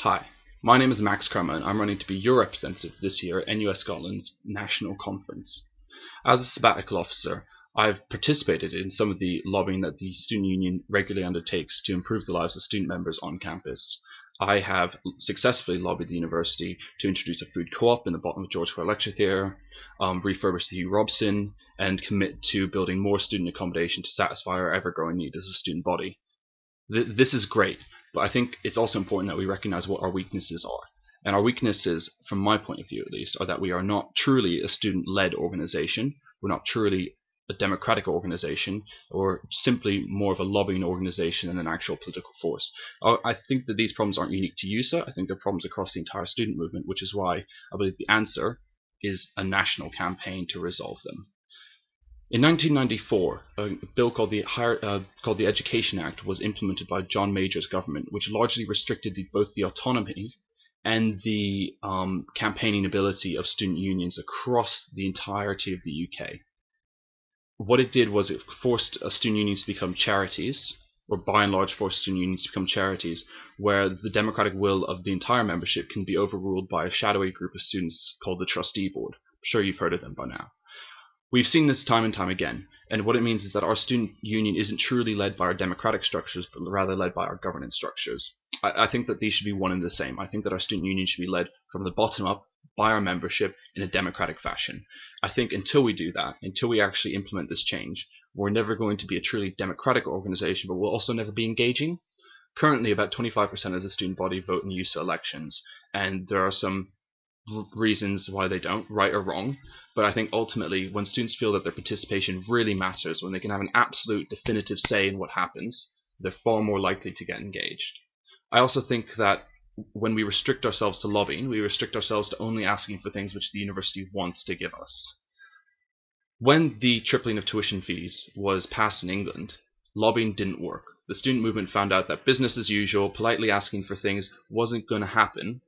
Hi, my name is Max Crema and I'm running to be your representative this year at NUS Scotland's National Conference. As a sabbatical officer, I've participated in some of the lobbying that the student union regularly undertakes to improve the lives of student members on campus. I have successfully lobbied the university to introduce a food co-op in the bottom of George Square Lecture Theatre, refurbish the Hugh Robson, and commit to building more student accommodation to satisfy our ever-growing need as a student body. This is great, but I think it's also important that we recognize what our weaknesses are. And our weaknesses, from my point of view at least, are that we are not truly a student-led organization. We're not truly a democratic organization, or simply more of a lobbying organization than an actual political force. I think that these problems aren't unique to USA. I think they're problems across the entire student movement, which is why I believe the answer is a national campaign to resolve them. In 1994, a bill called the Education Act was implemented by John Major's government, which largely restricted both the autonomy and the campaigning ability of student unions across the entirety of the UK. What it did was it forced student unions to become charities, or by and large forced student unions to become charities, where the democratic will of the entire membership can be overruled by a shadowy group of students called the Trustee Board. I'm sure you've heard of them by now. We've seen this time and time again, and what it means is that our student union isn't truly led by our democratic structures, but rather led by our governance structures. I think that these should be one and the same. I think that our student union should be led from the bottom up by our membership in a democratic fashion. I think until we do that, until we actually implement this change, we're never going to be a truly democratic organization, but we'll also never be engaging. Currently, about 25% of the student body vote in USA elections, and there are some reasons why they don't, right or wrong, but I think ultimately when students feel that their participation really matters, when they can have an absolute definitive say in what happens, they're far more likely to get engaged. I also think that when we restrict ourselves to lobbying, we restrict ourselves to only asking for things which the university wants to give us. When the tripling of tuition fees was passed in England, lobbying didn't work. The student movement found out that business as usual, politely asking for things, wasn't going to happen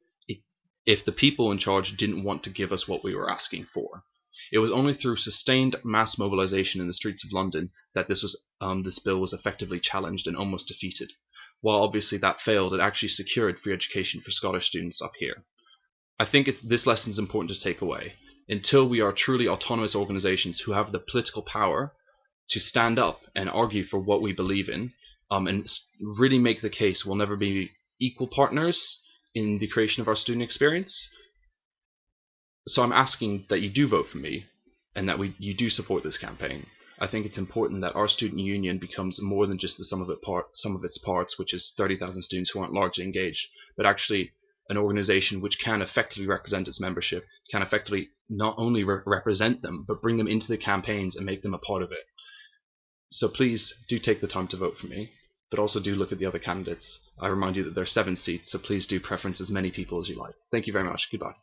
if the people in charge didn't want to give us what we were asking for. It was only through sustained mass mobilization in the streets of London that this bill was effectively challenged and almost defeated. While obviously that failed, it actually secured free education for Scottish students up here. I think this lesson is important to take away. Until we are truly autonomous organizations who have the political power to stand up and argue for what we believe in, and really make the case we'll never be equal partners in the creation of our student experience. So I'm asking that you do vote for me and that you do support this campaign. I think it's important that our student union becomes more than just the sum of its parts, which is 30,000 students who aren't largely engaged, but actually an organization which can effectively represent its membership, can effectively not only represent them, but bring them into the campaigns and make them a part of it. So please do take the time to vote for me, but also do look at the other candidates. I remind you that there are 7 seats, so please do preference as many people as you like. Thank you very much. Goodbye.